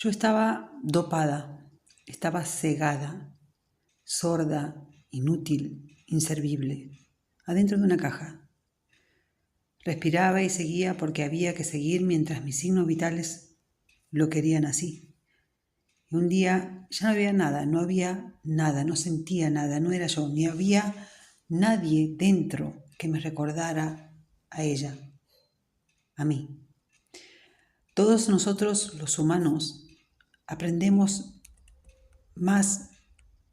Yo estaba dopada, estaba cegada, sorda, inútil, inservible, adentro de una caja. Respiraba y seguía porque había que seguir mientras mis signos vitales lo querían así. Y un día ya no había nada, no sentía nada, no era yo, ni había nadie dentro que me recordara a ella, a mí. Todos nosotros, los humanos, aprendemos más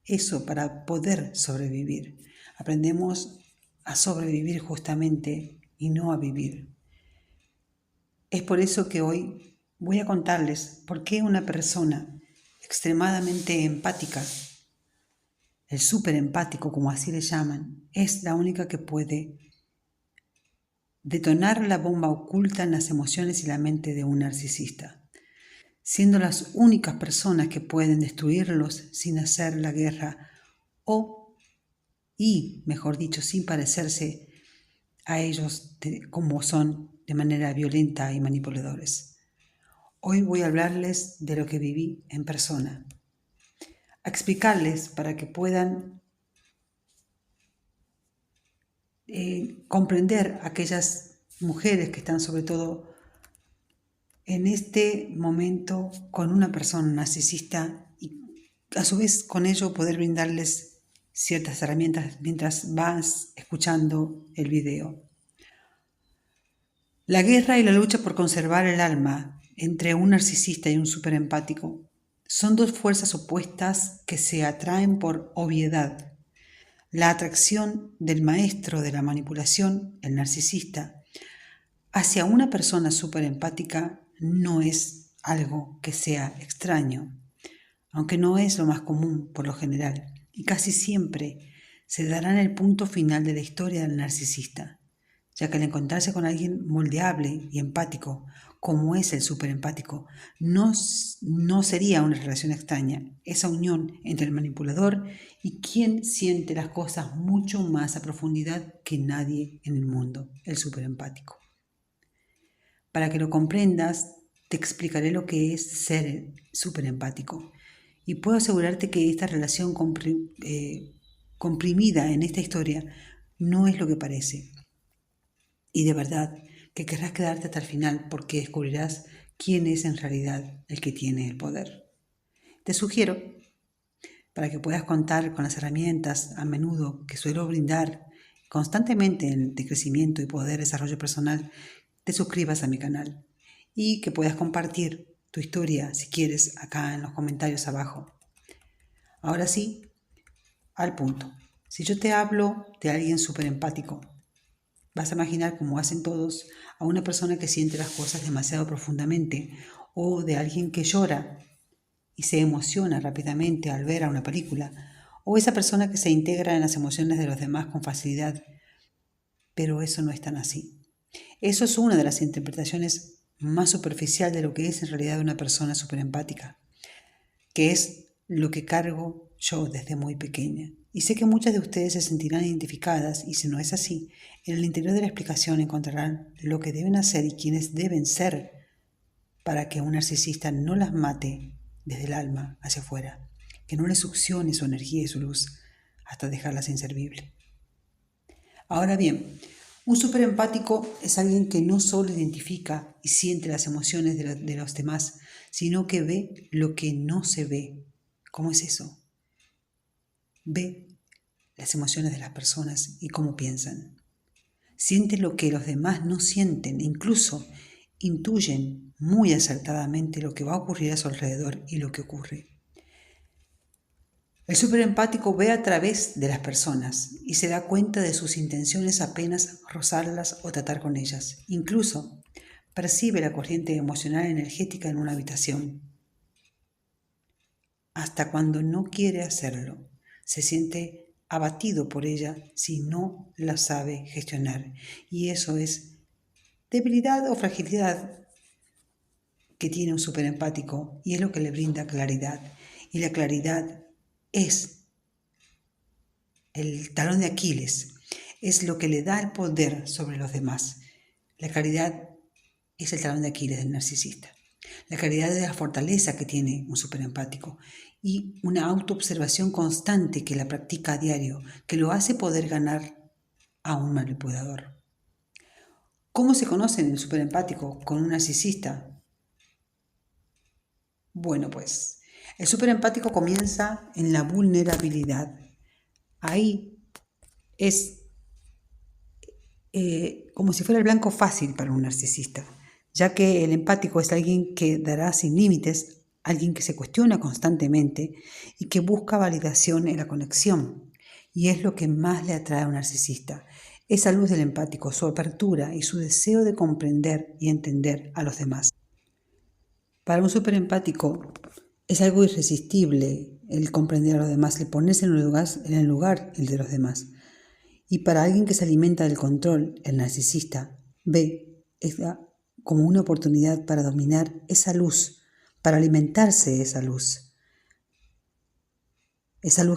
eso para poder sobrevivir. Aprendemos a sobrevivir justamente y no a vivir. Es por eso que hoy voy a contarles por qué una persona extremadamente empática, el súper empático como así le llaman, es la única que puede detonar la bomba oculta en las emociones y la mente de un narcisista, siendo las únicas personas que pueden destruirlos sin hacer la guerra mejor dicho, sin parecerse a ellos como son de manera violenta y manipuladores. Hoy voy a hablarles de lo que viví en persona, a explicarles para que puedan comprender a aquellas mujeres que están sobre todo en este momento con una persona narcisista y a su vez con ello poder brindarles ciertas herramientas mientras vas escuchando el video. La guerra y la lucha por conservar el alma entre un narcisista y un superempático son dos fuerzas opuestas que se atraen por obviedad. La atracción del maestro de la manipulación, el narcisista, hacia una persona superempática no es algo que sea extraño, aunque no es lo más común por lo general, y casi siempre se dará en el punto final de la historia del narcisista, ya que al encontrarse con alguien moldeable y empático, como es el superempático, no sería una relación extraña, esa unión entre el manipulador y quien siente las cosas mucho más a profundidad que nadie en el mundo, el superempático. Para que lo comprendas, te explicaré lo que es ser superempático. Y puedo asegurarte que esta relación comprimida en esta historia no es lo que parece. Y de verdad que querrás quedarte hasta el final porque descubrirás quién es en realidad el que tiene el poder. Te sugiero, para que puedas contar con las herramientas a menudo que suelo brindar constantemente de crecimiento y poder desarrollo personal, te suscribas a mi canal y que puedas compartir tu historia, si quieres, acá en los comentarios abajo. Ahora sí, al punto. Si yo te hablo de alguien súper empático, vas a imaginar, como hacen todos, a una persona que siente las cosas demasiado profundamente o de alguien que llora y se emociona rápidamente al ver a una película o esa persona que se integra en las emociones de los demás con facilidad. Pero eso no es tan así. Eso es una de las interpretaciones más superficial de lo que es en realidad una persona súper empática, que es lo que cargo yo desde muy pequeña. Y sé que muchas de ustedes se sentirán identificadas y si no es así, en el interior de la explicación encontrarán lo que deben hacer y quiénes deben ser para que un narcisista no las mate desde el alma hacia afuera, que no les succione su energía y su luz hasta dejarlas inservibles. Ahora bien, un superempático es alguien que no solo identifica y siente las emociones de los demás, sino que ve lo que no se ve. ¿Cómo es eso? Ve las emociones de las personas y cómo piensan. Siente lo que los demás no sienten, incluso intuyen muy acertadamente lo que va a ocurrir a su alrededor y lo que ocurre. El superempático ve a través de las personas y se da cuenta de sus intenciones apenas rozarlas o tratar con ellas. Incluso percibe la corriente emocional energética en una habitación. Hasta cuando no quiere hacerlo, se siente abatido por ella si no la sabe gestionar. Y eso es debilidad o fragilidad que tiene un superempático y es lo que le brinda claridad. Y la claridad es el talón de Aquiles, es lo que le da el poder sobre los demás. La claridad es el talón de Aquiles del narcisista. la claridad de la fortaleza que tiene un superempático y una autoobservación constante que la practica a diario, que lo hace poder ganar a un manipulador. ¿Cómo se conoce el superempático con un narcisista? Bueno, pues el superempático comienza en la vulnerabilidad. Ahí es como si fuera el blanco fácil para un narcisista, ya que el empático es alguien que dará sin límites, alguien que se cuestiona constantemente y que busca validación en la conexión. Y es lo que más le atrae a un narcisista, esa luz del empático, su apertura y su deseo de comprender y entender a los demás. Para un superempático es algo irresistible el comprender a los demás, el ponerse en el lugar de los demás. Y para alguien que se alimenta del control, el narcisista ve como una oportunidad para dominar esa luz, para alimentarse de esa luz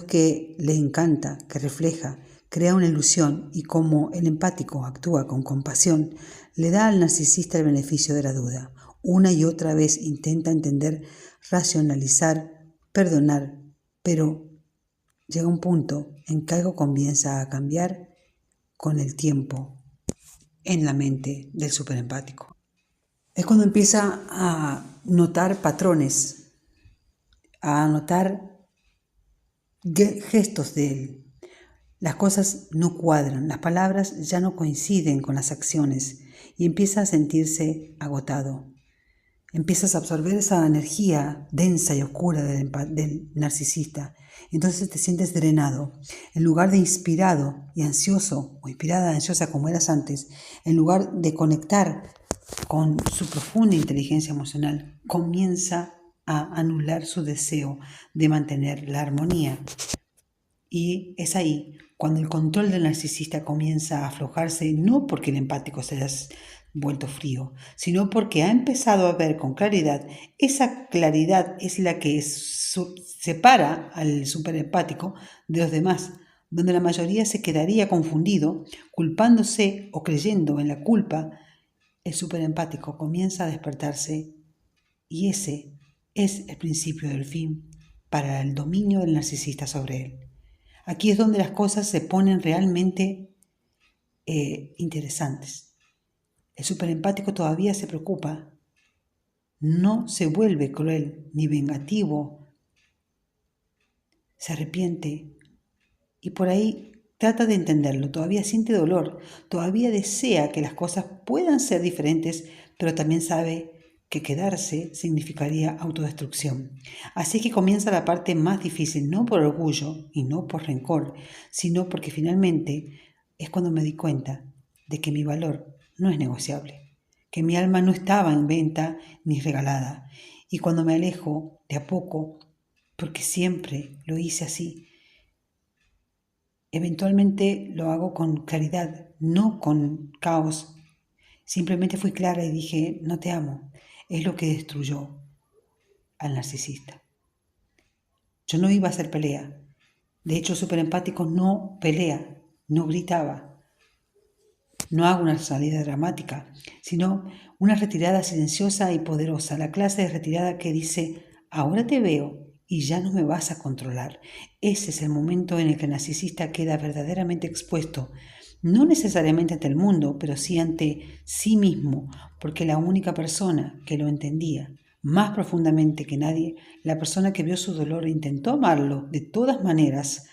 que le encanta, que refleja, crea una ilusión y como el empático actúa con compasión, le da al narcisista el beneficio de la duda. Una y otra vez intenta entender, racionalizar, perdonar, pero llega un punto en que algo comienza a cambiar con el tiempo en la mente del superempático. Es cuando empieza a notar patrones, a notar gestos de él. Las cosas no cuadran, las palabras ya no coinciden con las acciones y empieza a sentirse agotado. Empiezas a absorber esa energía densa y oscura del narcisista. Entonces te sientes drenado. En lugar de inspirado y ansioso, o inspirada y ansiosa como eras antes, en lugar de conectar con su profunda inteligencia emocional, comienza a anular su deseo de mantener la armonía. Y es ahí cuando el control del narcisista comienza a aflojarse, no porque el empático se haya vuelto frío, sino porque ha empezado a ver con claridad. Esa claridad es la que separa al superempático de los demás, donde la mayoría se quedaría confundido, culpándose o creyendo en la culpa. El superempático comienza a despertarse y ese es el principio del fin para el dominio del narcisista sobre él. Aquí es donde las cosas se ponen realmente interesantes. El superempático todavía se preocupa, no se vuelve cruel ni vengativo, se arrepiente y por ahí trata de entenderlo, todavía siente dolor, todavía desea que las cosas puedan ser diferentes, pero también sabe que quedarse significaría autodestrucción. Así que comienza la parte más difícil, no por orgullo y no por rencor, sino porque finalmente es cuando me di cuenta de que mi valor no es negociable, que mi alma no estaba en venta ni regalada. Y cuando me alejo de a poco, porque siempre lo hice así, eventualmente lo hago con claridad, no con caos. Simplemente fui clara y dije, no te amo. Es lo que destruyó al narcisista. Yo no iba a hacer pelea. De hecho, el superempático no pelea, no gritaba. No hago una salida dramática, sino una retirada silenciosa y poderosa. La clase de retirada que dice, ahora te veo y ya no me vas a controlar. Ese es el momento en el que el narcisista queda verdaderamente expuesto, no necesariamente ante el mundo, pero sí ante sí mismo, porque la única persona que lo entendía más profundamente que nadie, la persona que vio su dolor e intentó amarlo de todas maneras,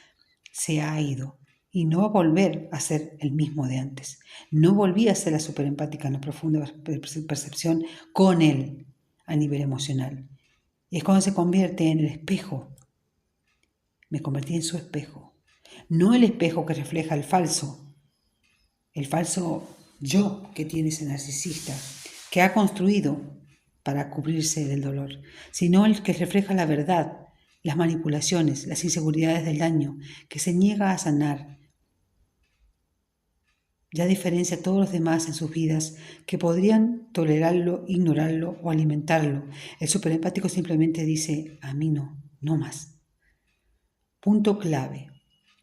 se ha ido y no va a volver a ser el mismo de antes. No volví a ser la superempática en la profunda percepción con él a nivel emocional. Y es cuando se convierte en el espejo. Me convertí en su espejo. No el espejo que refleja el falso yo que tiene ese narcisista, que ha construido para cubrirse del dolor, sino el que refleja la verdad, las manipulaciones, las inseguridades del daño, que se niega a sanar. Ya diferencia a todos los demás en sus vidas que podrían tolerarlo, ignorarlo o alimentarlo. El superempático simplemente dice, a mí no, no más. Punto clave,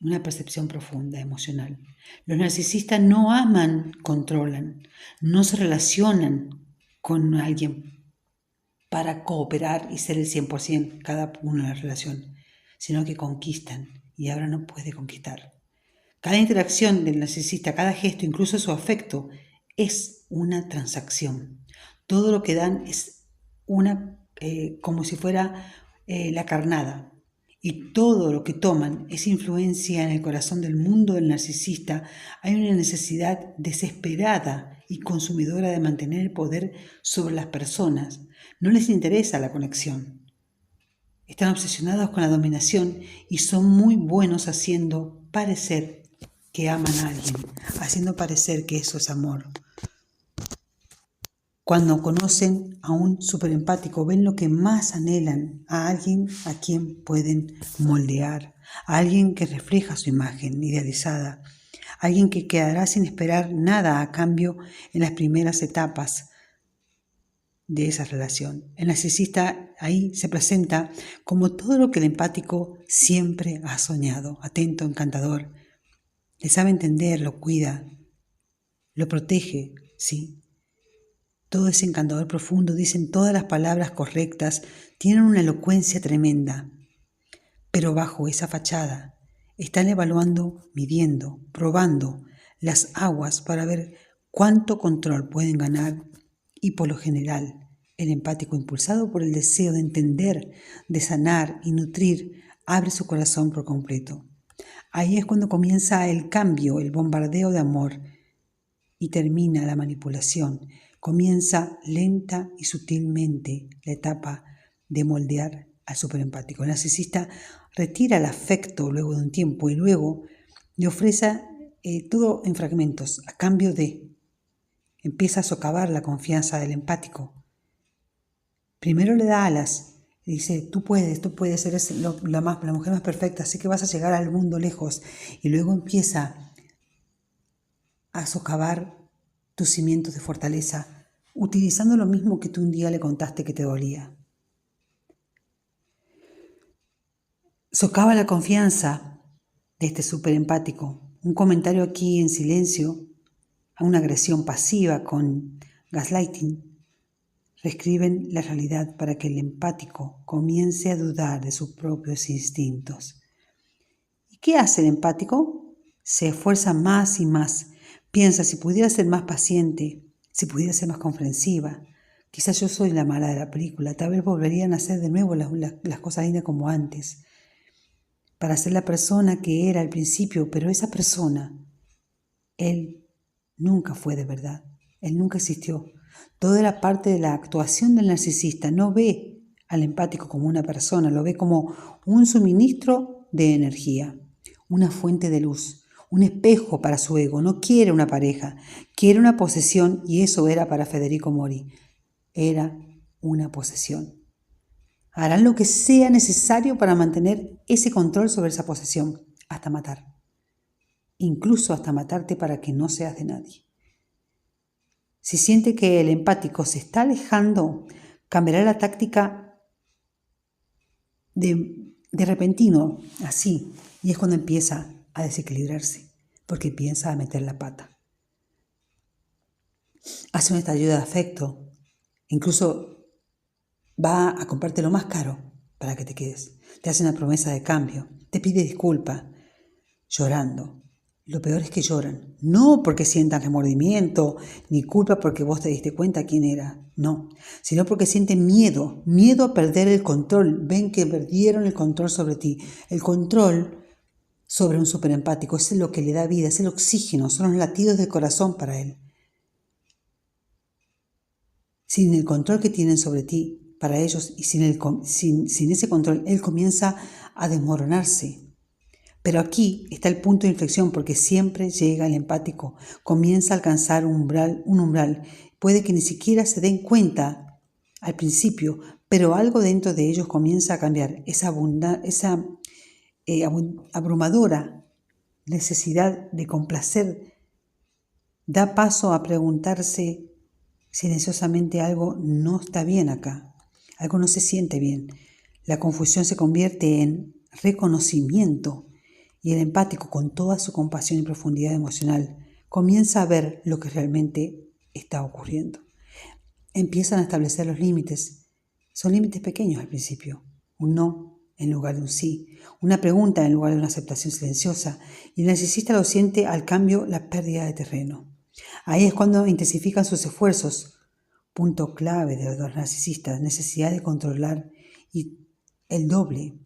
una percepción profunda, emocional. Los narcisistas no aman, controlan, no se relacionan con alguien para cooperar y ser el 100% cada uno en la relación, sino que conquistan y ahora no puede conquistar. Cada interacción del narcisista, cada gesto, incluso su afecto, es una transacción. Todo lo que dan es como si fuera la carnada. Y todo lo que toman es influencia en el corazón del mundo del narcisista. Hay una necesidad desesperada y consumidora de mantener el poder sobre las personas. No les interesa la conexión. Están obsesionados con la dominación y son muy buenos haciendo parecer que aman a alguien, haciendo parecer que eso es amor. Cuando conocen a un superempático, ven lo que más anhelan, a alguien a quien pueden moldear, a alguien que refleja su imagen idealizada, alguien que quedará sin esperar nada a cambio en las primeras etapas de esa relación. El narcisista ahí se presenta como todo lo que el empático siempre ha soñado, atento, encantador. Le sabe entender, lo cuida, lo protege, sí. Todo es encantador profundo, dicen todas las palabras correctas, tienen una elocuencia tremenda. Pero bajo esa fachada están evaluando, midiendo, probando las aguas para ver cuánto control pueden ganar y por lo general el empático, impulsado por el deseo de entender, de sanar y nutrir, abre su corazón por completo. Ahí es cuando comienza el cambio, el bombardeo de amor y termina la manipulación. Comienza lenta y sutilmente la etapa de moldear al superempático. El narcisista retira el afecto luego de un tiempo y luego le ofrece todo en fragmentos a cambio de. Empieza a socavar la confianza del empático. Primero le da alas y dice, tú puedes, eres la mujer más perfecta, así que vas a llegar al mundo lejos. Y luego empieza a socavar tus cimientos de fortaleza, utilizando lo mismo que tú un día le contaste que te dolía. Socava la confianza de este superempático. Un comentario aquí en silencio, a una agresión pasiva con gaslighting, reescriben la realidad para que el empático comience a dudar de sus propios instintos. ¿Y qué hace el empático? Se esfuerza más y más. Piensa, si pudiera ser más paciente, si pudiera ser más comprensiva, quizás yo soy la mala de la película, tal vez volverían a hacer de nuevo las cosas lindas como antes, para ser la persona que era al principio, pero esa persona, él nunca fue de verdad, él nunca existió. Toda la parte de la actuación del narcisista no ve al empático como una persona, lo ve como un suministro de energía, una fuente de luz, un espejo para su ego. No quiere una pareja, quiere una posesión, y eso era para Federico Mori. Era una posesión. Harán lo que sea necesario para mantener ese control sobre esa posesión, hasta matar. Incluso hasta matarte para que no seas de nadie. Si siente que el empático se está alejando, cambiará la táctica de repentino, así, y es cuando empieza a desequilibrarse, porque piensa a meter la pata. Hace un estallido de afecto, incluso va a comprarte lo más caro para que te quedes. Te hace una promesa de cambio, te pide disculpas, llorando. Lo peor es que lloran, no porque sientan remordimiento ni culpa porque vos te diste cuenta quién era, no, sino porque sienten miedo a perder el control. Ven que perdieron el control sobre ti, el control sobre un superempático, es lo que le da vida, es el oxígeno, son los latidos del corazón para él. Sin el control que tienen sobre ti, para ellos, y sin ese control, él comienza a desmoronarse. Pero aquí está el punto de inflexión, porque siempre llega el empático, comienza a alcanzar un umbral. Puede que ni siquiera se den cuenta al principio, pero algo dentro de ellos comienza a cambiar. Esa abrumadora necesidad de complacer da paso a preguntarse silenciosamente: algo no está bien acá, algo no se siente bien. La confusión se convierte en reconocimiento. Y el empático, con toda su compasión y profundidad emocional, comienza a ver lo que realmente está ocurriendo. Empiezan a establecer los límites. Son límites pequeños al principio. Un no en lugar de un sí. Una pregunta en lugar de una aceptación silenciosa. Y el narcisista lo siente al cambio la pérdida de terreno. Ahí es cuando intensifican sus esfuerzos. Punto clave de los narcisistas. Necesidad de controlar y el doble.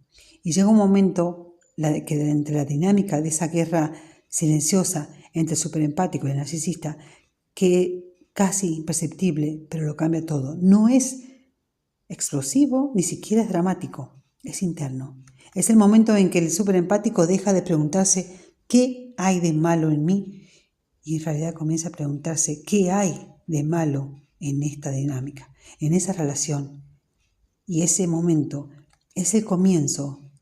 Y llega un momento que entre la dinámica de esa guerra silenciosa entre el superempático y el narcisista, que casi imperceptible, pero lo cambia todo. No es explosivo, ni siquiera es dramático, es interno. Es el momento en que el superempático deja de preguntarse ¿qué hay de malo en mí? Y en realidad comienza a preguntarse ¿qué hay de malo en esta dinámica, en esa relación? Y ese momento es el comienzo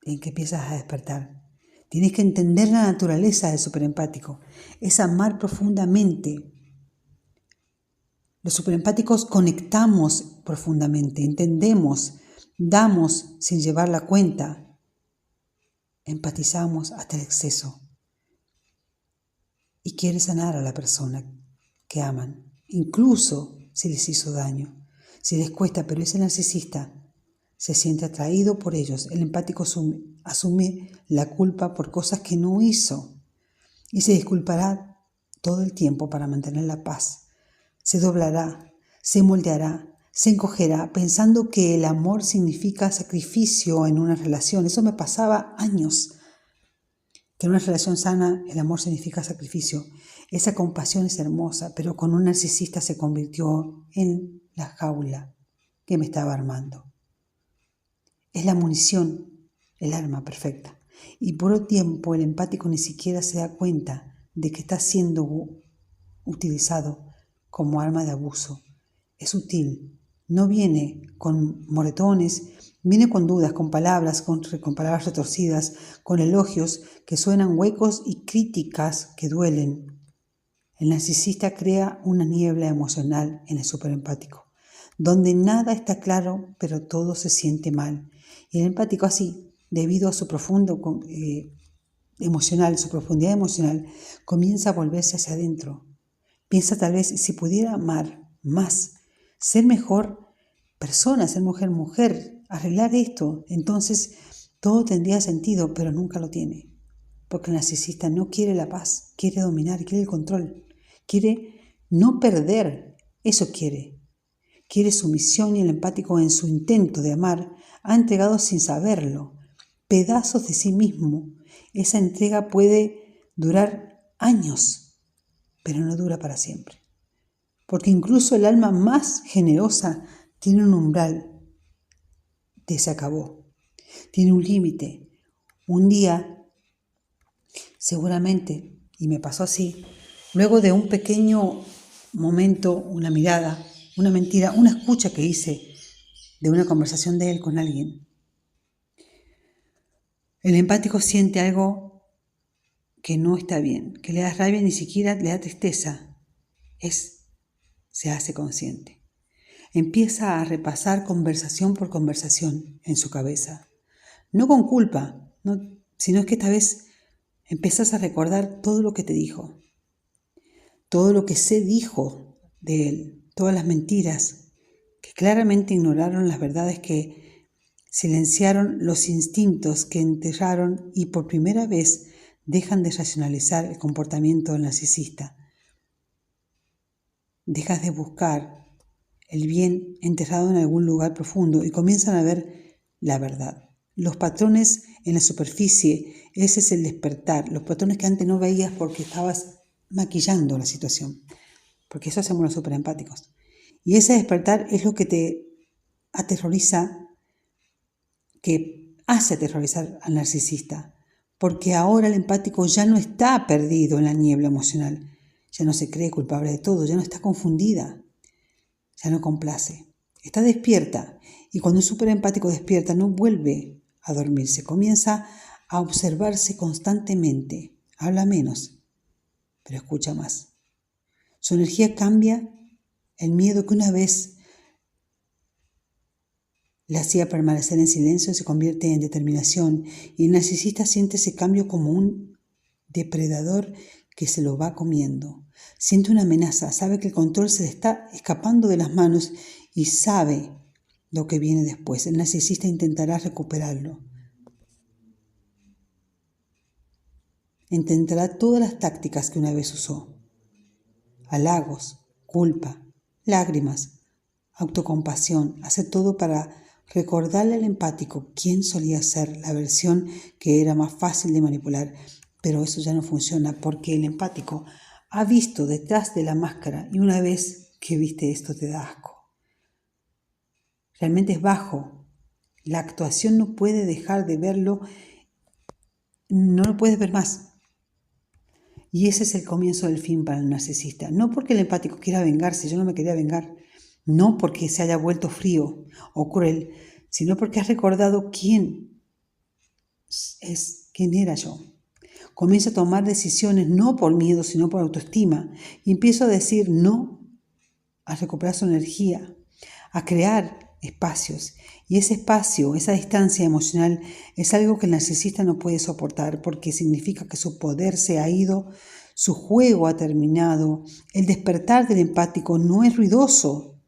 en que empiezas a despertar. Tienes que entender la naturaleza del superempático, es amar profundamente. Los superempáticos conectamos profundamente, entendemos, damos sin llevar la cuenta, empatizamos hasta el exceso. Y quiere sanar a la persona que aman, incluso si les hizo daño, si les cuesta, pero ese narcisista se siente atraído por ellos. El empático asume la culpa por cosas que no hizo y se disculpará todo el tiempo para mantener la paz. Se doblará, se moldeará, se encogerá pensando que el amor significa sacrificio en una relación. Eso me pasaba años. Que en una relación sana el amor significa sacrificio. Esa compasión es hermosa, pero con un narcisista se convirtió en la jaula que me estaba armando. Es la munición, el arma perfecta. Y por un tiempo el empático ni siquiera se da cuenta de que está siendo utilizado como arma de abuso. Es sutil, no viene con moretones, viene con dudas, con palabras retorcidas, con elogios que suenan huecos y críticas que duelen. El narcisista crea una niebla emocional en el superempático, donde nada está claro, pero todo se siente mal. Y el empático así, debido a su profundo emocional, su profundidad emocional, comienza a volverse hacia adentro. Piensa tal vez si pudiera amar más, ser mejor persona, ser mujer, arreglar esto, entonces todo tendría sentido, pero nunca lo tiene. Porque el narcisista no quiere la paz, quiere dominar, quiere el control, quiere no perder, eso quiere. Quiere sumisión y el empático en su intento de amar ha entregado sin saberlo pedazos de sí mismo. Esa entrega puede durar años, pero no dura para siempre. Porque incluso el alma más generosa tiene un umbral de se acabó. Tiene un límite. Un día, seguramente, y me pasó así, luego de un pequeño momento, una mirada, una mentira, una escucha que hice de una conversación de él con alguien, el empático siente algo que no está bien, que le da rabia, ni siquiera le da tristeza. Se hace consciente. Empieza a repasar conversación por conversación en su cabeza. No con culpa, sino que esta vez empiezas a recordar todo lo que te dijo, todo lo que se dijo de él, todas las mentiras que claramente ignoraron las verdades, que silenciaron los instintos, que enterraron y por primera vez dejan de racionalizar el comportamiento del narcisista. Dejas de buscar el bien enterrado en algún lugar profundo y comienzan a ver la verdad. Los patrones en la superficie, ese es el despertar. Los patrones que antes no veías porque estabas maquillando la situación. Porque eso hacemos los superempáticos. Y ese despertar es lo que te aterroriza, que hace aterrorizar al narcisista. Porque ahora el empático ya no está perdido en la niebla emocional. Ya no se cree culpable de todo, ya no está confundida. Ya no complace. Está despierta. Y cuando un superempático despierta, no vuelve a dormirse. Comienza a observarse constantemente. Habla menos, pero escucha más. Su energía cambia. El miedo que una vez le hacía permanecer en silencio se convierte en determinación. Y el narcisista siente ese cambio como un depredador que se lo va comiendo. Siente una amenaza, sabe que el control se le está escapando de las manos y sabe lo que viene después. El narcisista intentará recuperarlo. Intentará todas las tácticas que una vez usó. Halagos, culpa, lágrimas, autocompasión. Hace todo para recordarle al empático quién solía ser, la versión que era más fácil de manipular. Pero eso ya no funciona porque el empático ha visto detrás de la máscara y una vez que viste esto te da asco. Realmente es bajo. La actuación no puede dejar de verlo, no lo puedes ver más. Y ese es el comienzo del fin para el narcisista. No porque el empático quiera vengarse, yo no me quería vengar. No porque se haya vuelto frío o cruel, sino porque has recordado quién era yo. Comienzo a tomar decisiones no por miedo, sino por autoestima. Y empiezo a decir no, a recuperar su energía, a crear espacios. Y ese espacio, esa distancia emocional, es algo que el narcisista no puede soportar porque significa que su poder se ha ido, su juego ha terminado. El despertar del empático no es ruidoso,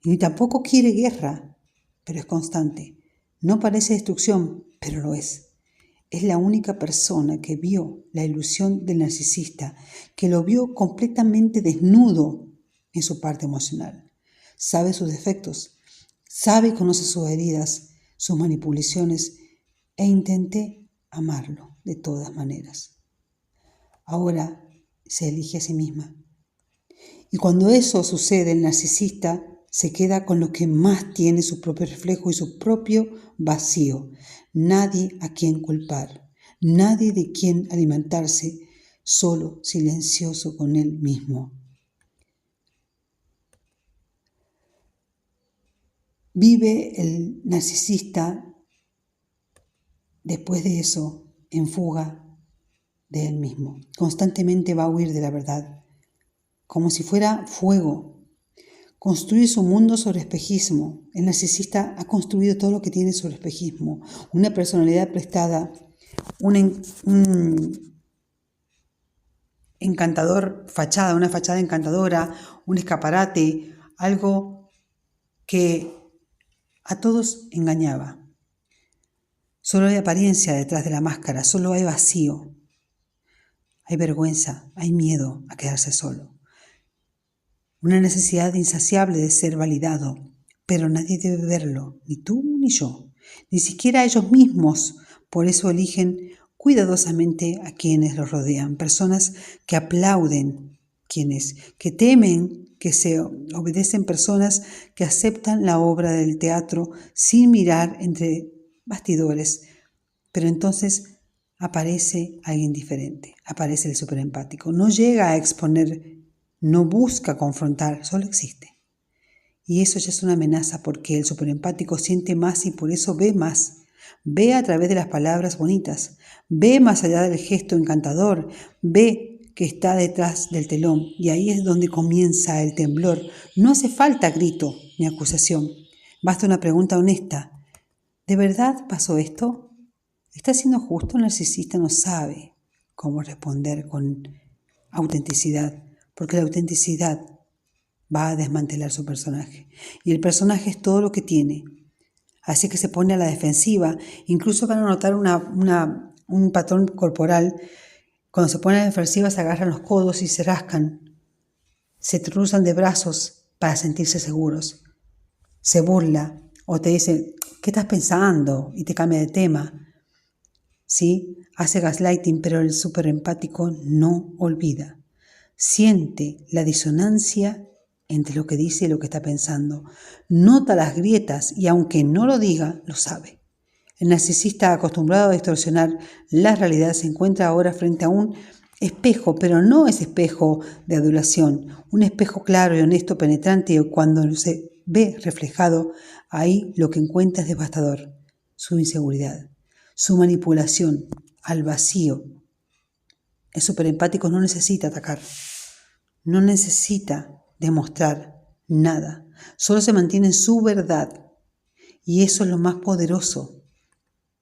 ni tampoco quiere guerra, pero es constante. No parece destrucción, pero lo es. Es la única persona que vio la ilusión del narcisista, que lo vio completamente desnudo en su parte emocional. Sabe sus defectos, sabe y conoce sus heridas, sus manipulaciones, e intenté amarlo de todas maneras. Ahora se elige a sí misma. Y cuando eso sucede, el narcisista se queda con lo que más tiene, su propio reflejo y su propio vacío. Nadie a quien culpar, nadie de quien alimentarse, solo silencioso con él mismo. Vive el narcisista después de eso en fuga de él mismo. Constantemente va a huir de la verdad, como si fuera fuego. Construye su mundo sobre espejismo. El narcisista ha construido todo lo que tiene sobre espejismo. Una personalidad prestada, un encantador fachada, una fachada encantadora, un escaparate, algo que a todos engañaba. Solo hay apariencia detrás de la máscara, solo hay vacío. Hay vergüenza, hay miedo a quedarse solo. Una necesidad insaciable de ser validado, pero nadie debe verlo, ni tú ni yo, ni siquiera ellos mismos. Por eso eligen cuidadosamente a quienes los rodean, personas que aplauden, que temen, que se obedecen, personas que aceptan la obra del teatro sin mirar entre bastidores. Pero entonces aparece alguien diferente, aparece el superempático. No llega a exponer, no busca confrontar, solo existe. Y eso ya es una amenaza porque el superempático siente más y por eso ve más. Ve a través de las palabras bonitas, ve más allá del gesto encantador, ve que está detrás del telón y ahí es donde comienza el temblor. No hace falta grito ni acusación, basta una pregunta honesta. ¿De verdad pasó esto? ¿Está siendo justo? El narcisista no sabe cómo responder con autenticidad, porque la autenticidad va a desmantelar su personaje. Y el personaje es todo lo que tiene. Así que se pone a la defensiva. Incluso van a notar un patrón corporal. Cuando se pone a la defensiva se agarran los codos y se rascan. Se cruzan de brazos para sentirse seguros. Se burla o te dice, ¿qué estás pensando? Y te cambia de tema. ¿Sí? Hace gaslighting, pero el superempático no olvida. Siente la disonancia entre lo que dice y lo que está pensando. Nota las grietas y aunque no lo diga, lo sabe. El narcisista acostumbrado a distorsionar la realidad se encuentra ahora frente a un espejo, pero no es espejo de adulación, un espejo claro y honesto, penetrante, y cuando se ve reflejado, ahí lo que encuentra es devastador, su inseguridad, su manipulación al vacío. El superempático no necesita atacar, no necesita demostrar nada, solo se mantiene en su verdad y eso es lo más poderoso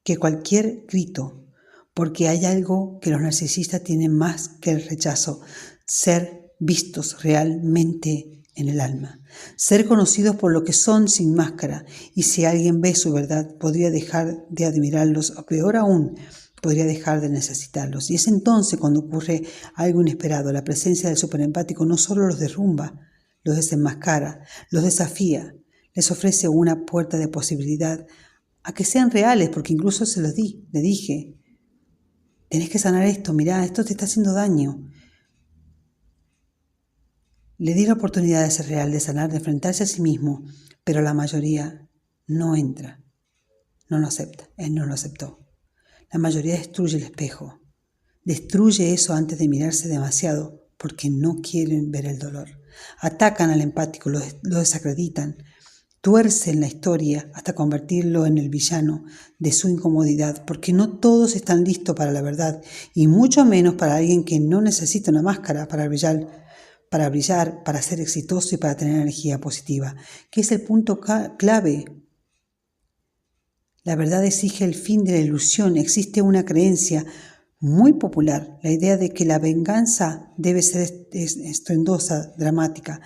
que cualquier grito, porque hay algo que los narcisistas tienen más que el rechazo, ser vistos realmente en el alma. Ser conocidos por lo que son sin máscara. Y si alguien ve su verdad, podría dejar de admirarlos, o peor aún, podría dejar de necesitarlos. Y es entonces cuando ocurre algo inesperado. La presencia del superempático no solo los derrumba, los desenmascara, los desafía, les ofrece una puerta de posibilidad a que sean reales, porque incluso se los le dije, tenés que sanar esto, mirá, esto te está haciendo daño. Le di la oportunidad de ser real, de sanar, de enfrentarse a sí mismo, pero la mayoría no entra, no lo acepta, él no lo aceptó. La mayoría destruye el espejo, destruye eso antes de mirarse demasiado porque no quieren ver el dolor. Atacan al empático, lo desacreditan, tuercen la historia hasta convertirlo en el villano de su incomodidad, porque no todos están listos para la verdad, y mucho menos para alguien que no necesita una máscara para brillar, para ser exitoso y para tener energía positiva, que es el punto clave. La verdad exige el fin de la ilusión. Existe una creencia muy popular, la idea de que la venganza debe ser estruendosa, dramática.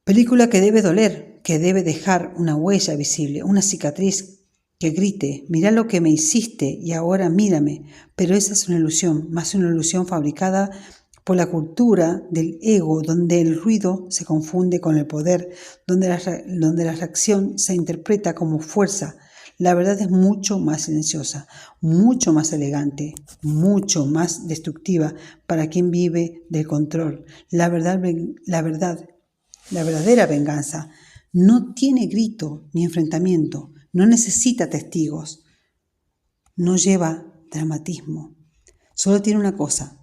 Película que debe doler, que debe dejar una huella visible, una cicatriz que grite, mira lo que me hiciste y ahora mírame. Pero esa es una ilusión, más una ilusión fabricada por la cultura del ego, donde el ruido se confunde con el poder, donde la reacción se interpreta como fuerza. La verdad es mucho más silenciosa, mucho más elegante, mucho más destructiva para quien vive del control. La verdadera venganza no tiene grito ni enfrentamiento, no necesita testigos, no lleva dramatismo, solo tiene una cosa: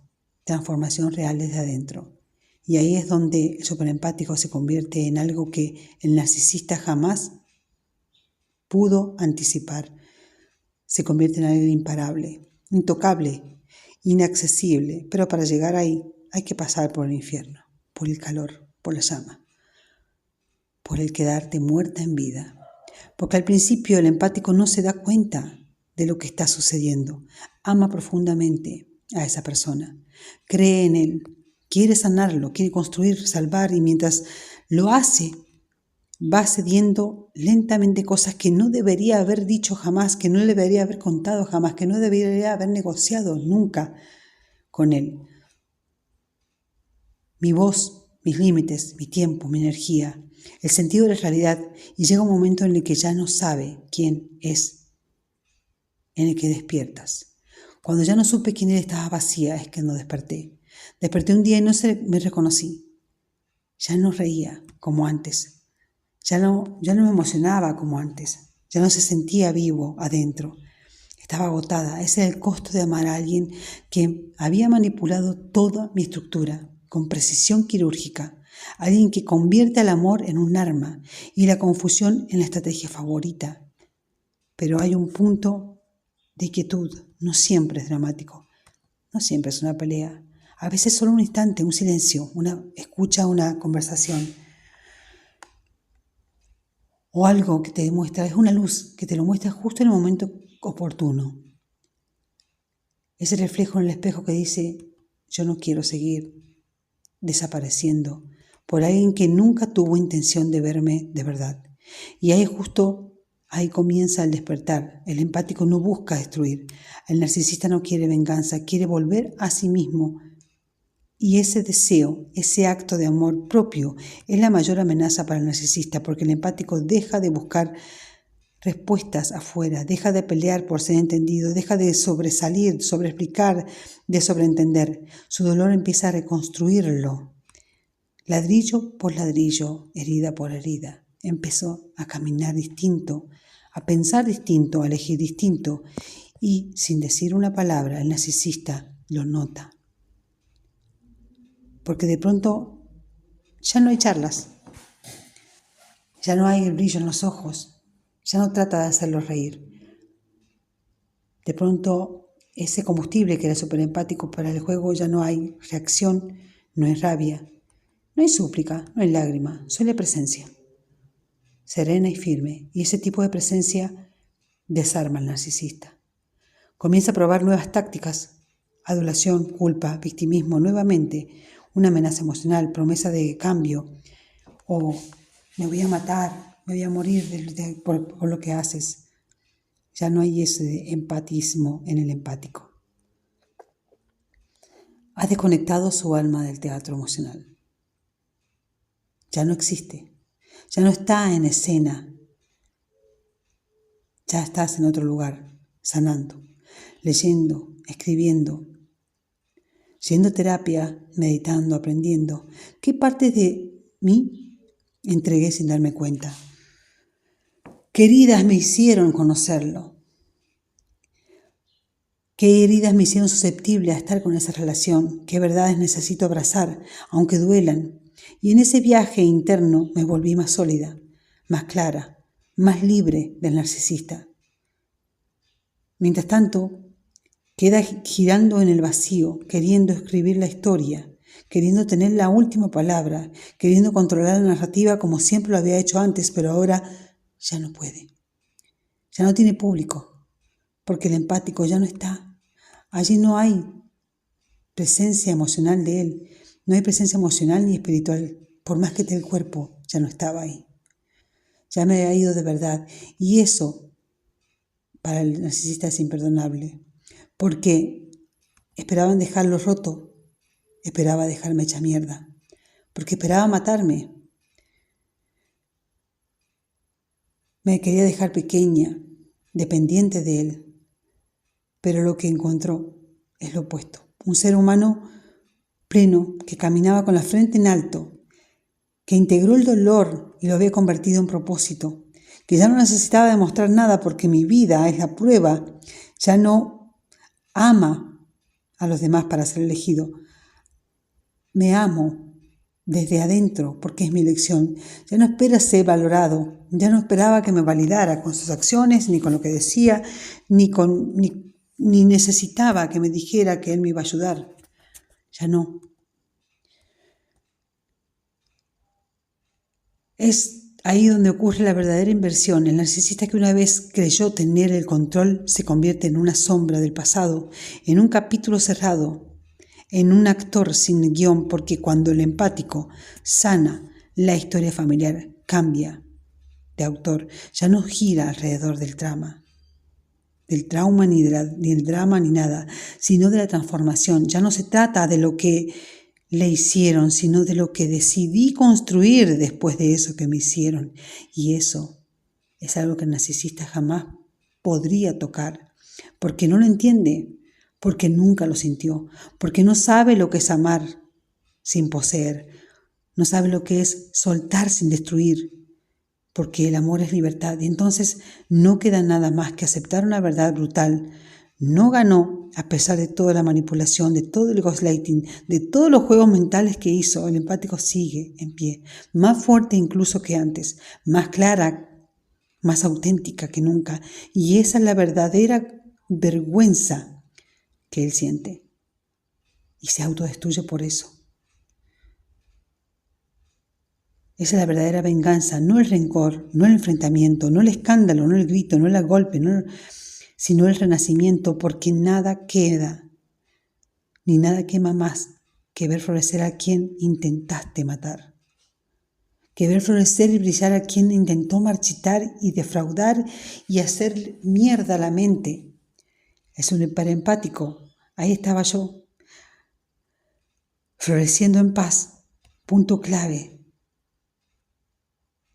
transformación real desde adentro. Y ahí es donde el superempático se convierte en algo que el narcisista jamás pudo anticipar. Se convierte en algo imparable, intocable, inaccesible. Pero para llegar ahí hay que pasar por el infierno, por el calor, por la llama, por el quedarte muerta en vida. Porque al principio el empático no se da cuenta de lo que está sucediendo. Ama profundamente a esa persona, cree en él, quiere sanarlo, quiere construir, salvar, y mientras lo hace, va cediendo lentamente cosas que no debería haber dicho jamás, que no le debería haber contado jamás, que no debería haber negociado nunca con él. Mi voz, mis límites, mi tiempo, mi energía, el sentido de la realidad, y llega un momento en el que ya no sabe quién es, en el que despiertas. Cuando ya no supe quién él, estaba vacía, es que no desperté. Desperté un día y no me reconocí. Ya no reía como antes. Ya no me emocionaba como antes. Ya no se sentía vivo adentro. Estaba agotada. Ese era el costo de amar a alguien que había manipulado toda mi estructura con precisión quirúrgica. Alguien que convierte al amor en un arma y la confusión en la estrategia favorita. Pero hay un punto de quietud, no siempre es dramático, no siempre es una pelea, a veces solo un instante, un silencio, una escucha, una conversación, o algo que te demuestra, es una luz que te lo muestra justo en el momento oportuno. Ese reflejo en el espejo que dice: yo no quiero seguir desapareciendo por alguien que nunca tuvo intención de verme de verdad. Y ahí comienza el despertar. El empático no busca destruir. El narcisista no quiere venganza, quiere volver a sí mismo. Y ese deseo, ese acto de amor propio, es la mayor amenaza para el narcisista, porque el empático deja de buscar respuestas afuera, deja de pelear por ser entendido, deja de sobresalir, sobreexplicar, de sobreentender. Su dolor empieza a reconstruirlo. Ladrillo por ladrillo, herida por herida. Empezó a caminar distinto, a pensar distinto, a elegir distinto, y sin decir una palabra, el narcisista lo nota. Porque de pronto ya no hay charlas, ya no hay el brillo en los ojos, ya no trata de hacerlo reír. De pronto ese combustible que era súper empático para el juego, ya no hay reacción, no hay rabia, no hay súplica, no hay lágrima, solo hay presencia. Serena y firme, y ese tipo de presencia desarma al narcisista. Comienza a probar nuevas tácticas: adulación, culpa, victimismo, nuevamente una amenaza emocional, promesa de cambio, o me voy a matar, me voy a morir por lo que haces. Ya no hay ese empatismo en el empático. Ha desconectado su alma del teatro emocional. Ya no existe, ya no está en escena, ya estás en otro lugar, sanando, leyendo, escribiendo, yendo a terapia, meditando, aprendiendo. ¿Qué partes de mí entregué sin darme cuenta? ¿Qué heridas me hicieron conocerlo? ¿Qué heridas me hicieron susceptible a estar con esa relación? ¿Qué verdades necesito abrazar, aunque duelan? Y en ese viaje interno me volví más sólida, más clara, más libre del narcisista. Mientras tanto, queda girando en el vacío, queriendo escribir la historia, queriendo tener la última palabra, queriendo controlar la narrativa como siempre lo había hecho antes, pero ahora ya no puede. Ya no tiene público, porque el empático ya no está. Allí no hay presencia emocional de él, no hay presencia emocional ni espiritual, por más que esté el cuerpo, ya no estaba ahí. Ya me había ido de verdad, y eso para el narcisista es imperdonable, porque esperaban dejarlo roto, esperaba dejarme hecha mierda, porque esperaba matarme. Me quería dejar pequeña, dependiente de él, pero lo que encontró es lo opuesto. Un ser humano pleno que caminaba con la frente en alto, que integró el dolor y lo había convertido en propósito, que ya no necesitaba demostrar nada porque mi vida es la prueba, ya no ama a los demás para ser elegido. Me amo desde adentro porque es mi elección. Ya no espera ser valorado, ya no esperaba que me validara con sus acciones, ni con lo que decía, ni necesitaba que me dijera que él me iba a ayudar. Ya no. Es ahí donde ocurre la verdadera inversión. El narcisista que una vez creyó tener el control se convierte en una sombra del pasado, en un capítulo cerrado, en un actor sin guión, porque cuando el empático sana la historia familiar, cambia de autor, ya no gira alrededor del trauma, ni del drama, ni nada, sino de la transformación. Ya no se trata de lo que le hicieron, sino de lo que decidí construir después de eso que me hicieron. Y eso es algo que el narcisista jamás podría tocar, porque no lo entiende, porque nunca lo sintió, porque no sabe lo que es amar sin poseer, no sabe lo que es soltar sin destruir, porque el amor es libertad. Y entonces no queda nada más que aceptar una verdad brutal. No ganó a pesar de toda la manipulación, de todo el gaslighting, de todos los juegos mentales que hizo. El empático sigue en pie, más fuerte incluso que antes, más clara, más auténtica que nunca. Y esa es la verdadera vergüenza que él siente. Y se autodestruye por eso. Esa es la verdadera venganza, no el rencor, no el enfrentamiento, no el escándalo, no el grito, no el golpe, sino el renacimiento, porque nada queda, ni nada quema más que ver florecer a quien intentaste matar, que ver florecer y brillar a quien intentó marchitar y defraudar y hacer mierda a la mente. Es un hiperempático, ahí estaba yo, floreciendo en paz, punto clave.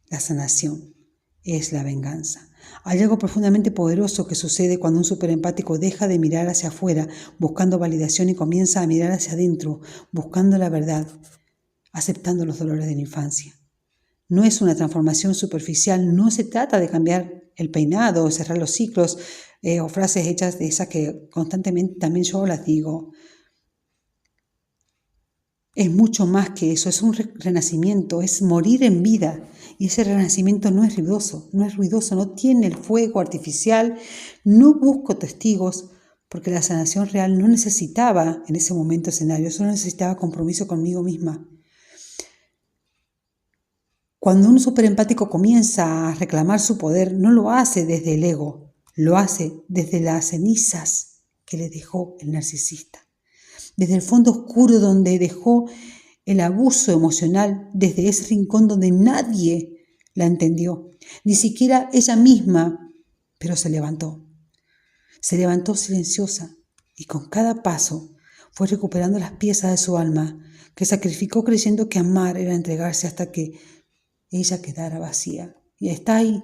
La sanación es la venganza. Hay algo profundamente poderoso que sucede cuando un superempático deja de mirar hacia afuera buscando validación y comienza a mirar hacia adentro buscando la verdad, aceptando los dolores de la infancia. No es una transformación superficial, no se trata de cambiar el peinado o cerrar los ciclos o frases hechas de esas que constantemente también yo las digo. Es mucho más que eso, es un renacimiento, es morir en vida. Y ese renacimiento no es ruidoso, no tiene el fuego artificial, no busco testigos, porque la sanación real no necesitaba en ese momento escenario, solo necesitaba compromiso conmigo misma. Cuando un superempático comienza a reclamar su poder, no lo hace desde el ego, lo hace desde las cenizas que le dejó el narcisista. Desde el fondo oscuro donde dejó el abuso emocional desde ese rincón donde nadie la entendió, ni siquiera ella misma, pero se levantó. Se levantó silenciosa y con cada paso fue recuperando las piezas de su alma que sacrificó creyendo que amar era entregarse hasta que ella quedara vacía. Y está ahí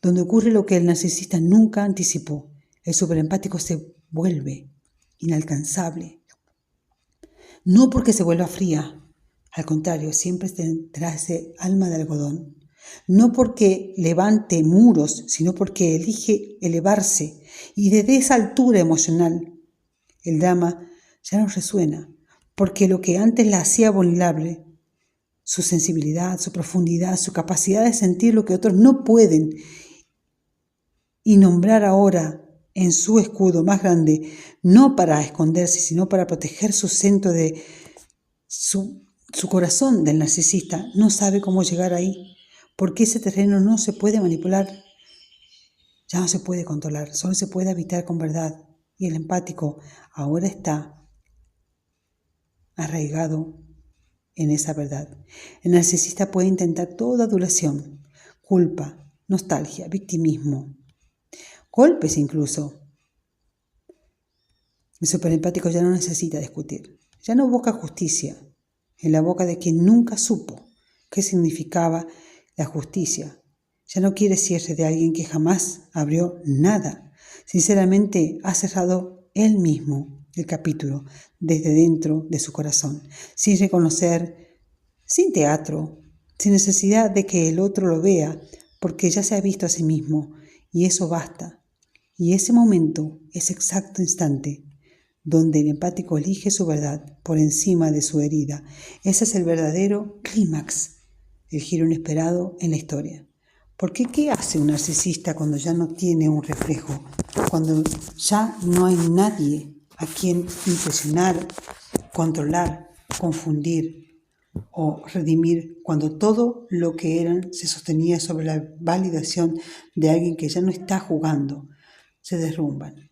donde ocurre lo que el narcisista nunca anticipó. El superempático se vuelve inalcanzable. No porque se vuelva fría, al contrario, siempre tendrá ese alma de algodón. No porque levante muros, sino porque elige elevarse. Y desde esa altura emocional, el drama ya no resuena, porque lo que antes la hacía vulnerable, su sensibilidad, su profundidad, su capacidad de sentir lo que otros no pueden y nombrar ahora en su escudo más grande, no para esconderse, sino para proteger su centro de su corazón del narcisista, no sabe cómo llegar ahí, porque ese terreno no se puede manipular, ya no se puede controlar, solo se puede habitar con verdad. Y el empático ahora está arraigado en esa verdad. El narcisista puede intentar toda adulación, culpa, nostalgia, victimismo, golpes incluso. El superempático ya no necesita discutir, ya no busca justicia en la boca de quien nunca supo qué significaba la justicia. Ya no quiere cierre de alguien que jamás abrió nada. Sinceramente ha cerrado él mismo el capítulo desde dentro de su corazón, sin reconocer, sin teatro, sin necesidad de que el otro lo vea, porque ya se ha visto a sí mismo y eso basta. Y ese momento, ese exacto instante, donde el empático elige su verdad por encima de su herida. Ese es el verdadero clímax, el giro inesperado en la historia. Porque ¿qué hace un narcisista cuando ya no tiene un reflejo? Cuando ya no hay nadie a quien impresionar, controlar, confundir o redimir, cuando todo lo que eran se sostenía sobre la validación de alguien que ya no está jugando, se derrumban.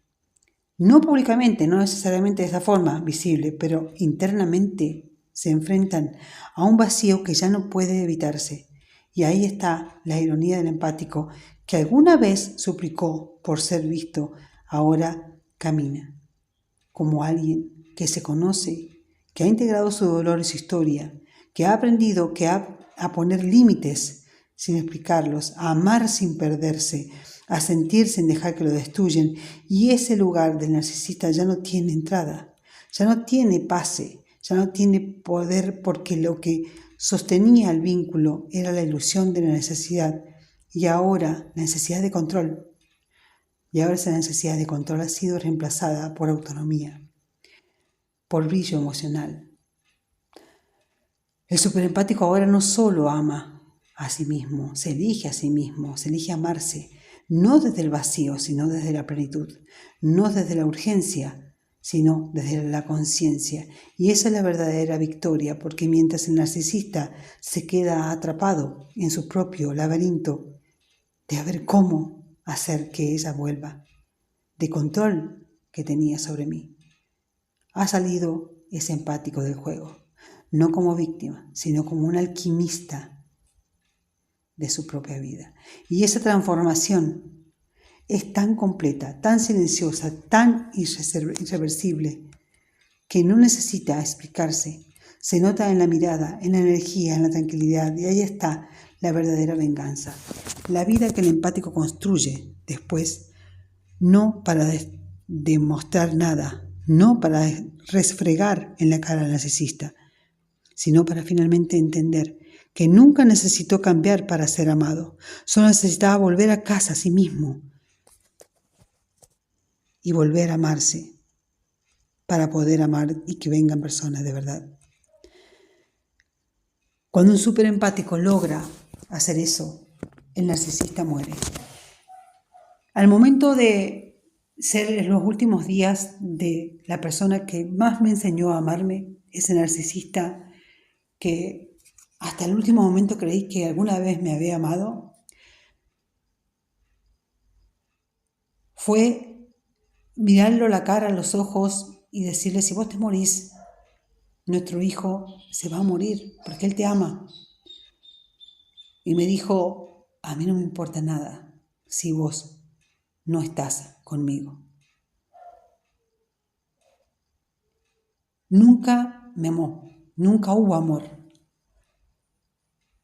No públicamente, no necesariamente de esa forma visible, pero internamente se enfrentan a un vacío que ya no puede evitarse. Y ahí está la ironía del empático, que alguna vez suplicó por ser visto, ahora camina como alguien que se conoce, que ha integrado su dolor y su historia, que ha aprendido a poner límites sin explicarlos, a amar sin perderse, a sentir sin dejar que lo destruyen. Y ese lugar del narcisista ya no tiene entrada, ya no tiene pase, ya no tiene poder, porque lo que sostenía el vínculo era la ilusión de la necesidad y ahora la necesidad de control. Y ahora esa necesidad de control ha sido reemplazada por autonomía, por brillo emocional. El superempático ahora no solo ama a sí mismo, se elige a sí mismo, se elige amarse, no desde el vacío, sino desde la plenitud, no desde la urgencia, sino desde la conciencia. Y esa es la verdadera victoria, porque mientras el narcisista se queda atrapado en su propio laberinto de a ver cómo hacer que ella vuelva, de control que tenía sobre mí, ha salido ese empático del juego, no como víctima, sino como un alquimista de su propia vida. Y esa transformación es tan completa, tan silenciosa, tan irreversible, que no necesita explicarse. Se nota en la mirada, en la energía, en la tranquilidad, y ahí está la verdadera venganza. La vida que el empático construye después, no para demostrar nada, no para resfregar en la cara al narcisista, sino para finalmente entender que nunca necesitó cambiar para ser amado, solo necesitaba volver a casa a sí mismo y volver a amarse para poder amar y que vengan personas de verdad. Cuando un superempático logra hacer eso, el narcisista muere. Al momento de ser en los últimos días de la persona que más me enseñó a amarme, ese narcisista que hasta el último momento creí que alguna vez me había amado, fue mirarlo la cara, a los ojos y decirle: si vos te morís, nuestro hijo se va a morir porque él te ama. Y me dijo, a mí no me importa nada si vos no estás conmigo. Nunca me amó, nunca hubo amor.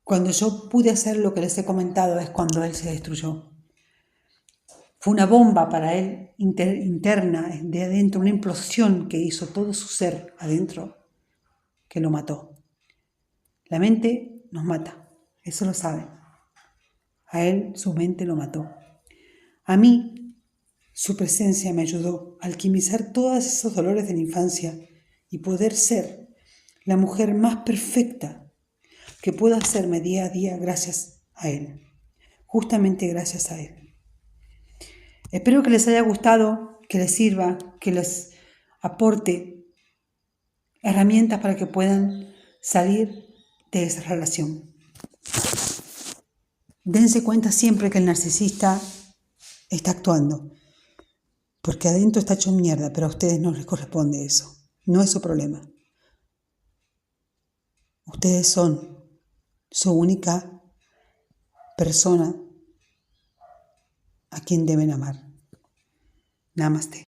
Cuando yo pude hacer lo que les he comentado es cuando él se destruyó. Fue una bomba para él interna, de adentro, una implosión que hizo todo su ser adentro, que lo mató. La mente nos mata, eso lo saben. A él su mente lo mató. A mí su presencia me ayudó a alquimizar todos esos dolores de la infancia y poder ser la mujer más perfecta que pueda hacerme día a día gracias a él. Justamente gracias a él. Espero que les haya gustado, que les sirva, que les aporte herramientas para que puedan salir de esa relación. Dense cuenta siempre que el narcisista está actuando, porque adentro está hecho mierda, pero a ustedes no les corresponde eso. No es su problema. Ustedes son su única persona a quien deben amar. Namaste.